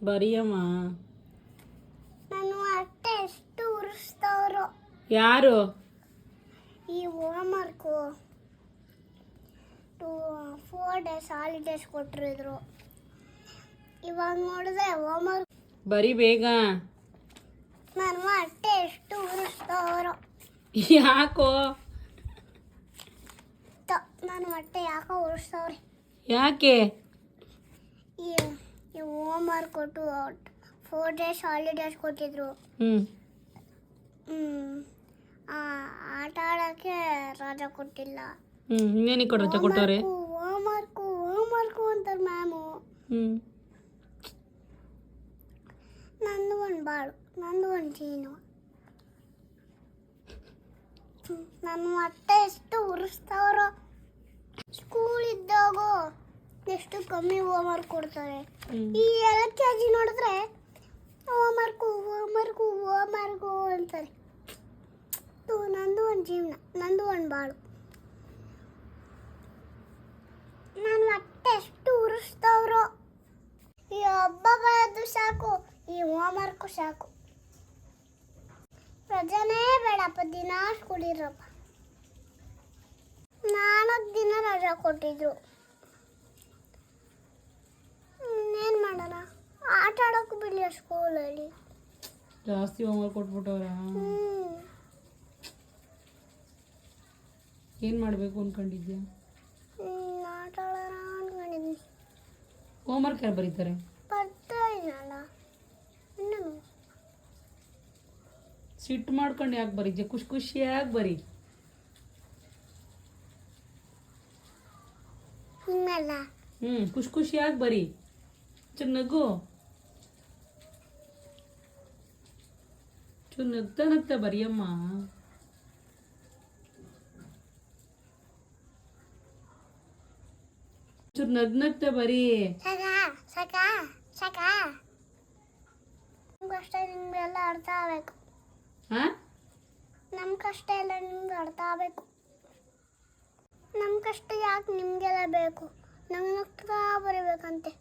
ಬರಿಯಮ್ಮ. ನಾನು ಅಟ್ಟೆ ಎಷ್ಟು ಉರಿಸ್ತವ್ರು. ಯಾರು? ಈ ಹೋಮ್ವರ್ಕು 4 days ಹಾಲಿಡೇಸ್ ಕೊಟ್ಟಿದ್ರು. ಇವಾಗ ನೋಡಿದ್ರೆ ಹೋಮ್ವರ್ಕ್ ಬರಿ ಬೇಗ. ನಾನು ಅಟ್ಟೆ ಎಷ್ಟು ಉರಿಸ್ತವ್ರು. ಯಾಕೋ? ನಾನು ಹೊಟ್ಟೆ ಯಾಕೋ ಉರಿಸ್ತವ್ರೆ. ಯಾಕೆ? ಈ ಹೋಮ್ವರ್ಕ್ ಕೊಟ್ಟು 4 days ಹಾಲಿಡೇಸ್ ಕೊಟ್ಟಿದ್ರು. ಆಟ ಆಡೋಕ್ಕೆ ರಜಾ ಕೊಟ್ಟಿಲ್ಲ. ಇನ್ನೇನಿಗೆ ರಜಾ ಕೊಟ್ಟವ್ರೆ? ಹೋಮ್ವರ್ಕು ಅಂತಾರೆ ಮ್ಯಾಮು. ನಂದು ಒಂದು ಬಾಳು, ನಂದು ಒಂದು ಜೀನು. ನನ್ನ ಹೊಟ್ಟೆ ಎಷ್ಟು ಉರಿಸ್ತವ್ರು. ಸ್ಕೂಲ್ ಇದ್ದಾಗೂ ಎಷ್ಟು ಕಮ್ಮಿ ಹೋಮ್ವರ್ಕ್ ಕೊಡ್ತಾರೆ. ಈ LKG ನೋಡಿದ್ರೆ ಹೋಮ್ವರ್ಕು ಅಂತಾರೆ. ನಂದು ಒಂದು ಜೀವನ, ನಂದು ಒಂದು ಬಾಳು. ನನ್ನ ಹೊಟ್ಟೆ ಎಷ್ಟು ಉರಿಸ್ತವ್ರು. ಈ ಹಬ್ಬ ಬರೋದು ಸಾಕು, ಈ ಹೋಮ್ವರ್ಕು ಸಾಕು. ರಜಾನೇ ಬೇಡಪ್ಪ, ದಿನ ಸ್ಕೂಲ್ ಇರಪ್ಪ. 4 ದಿನ ರಜಾ ಕೊಟ್ಟಿದ್ರು. ಏನು ಮಾಡೋಣ? ಆಟ ಆಡೋಕ್ಕೂ ಬಿಡಲಿಲ್ಲ ಸ್ಕೂಲಲ್ಲಿ. ಜಾಸ್ತಿ ಹೋಮ್ವರ್ಕ್ ಕೊಟ್ಬಿಟ್ಟವ್ರ? ಏನು ಮಾಡಬೇಕು ಅನ್ಕೊಂಡಿದ್ಯಾ? ಆಟ ಆಡೋಣ ಅನ್ಕೊಂಡಿದ್ದೀನಿ. ಹೋಮ್ವರ್ಕ್ ಯಾರು ಬರೀತಾರೆ? ಬರ್ತಾ ಇಲ್ಲಲ್ಲ ಇನ್ನೂ. ಸಿಟ್ಟು ಮಾಡ್ಕೊಂಡು ಯಾಕೆ ಬರೀದ್ಯಾ? ಖುಷಿಯಾಗಿ ಬರೀ. ಇನ್ನಲ್ಲ. ಖುಷಿಯಾಗಿ ಬರೀ. ನಗು. ನಗ್ತಾ ಬರಿಯಮ್ಮ. ನಗ್ತಾ ಬರೀ. ಸಾಕ ನಮ್ಮ ಕಷ್ಟ ನಿಮ್ಗೆಲ್ಲ ಅರ್ಥ ಆಗಬೇಕು. ನಮ್ಮ ಕಷ್ಟ ಎಲ್ಲ ನಿಮ್ಗೆ ಅರ್ಥ ಆಗಬೇಕು. ನಮ್ಮ ಕಷ್ಟ ಯಾಕೆ ನಿಮಗೆಲ್ಲ ಬೇಕು? ನಂಗೆ ನಗ್ತಾ ಬರೀಬೇಕಂತೆ.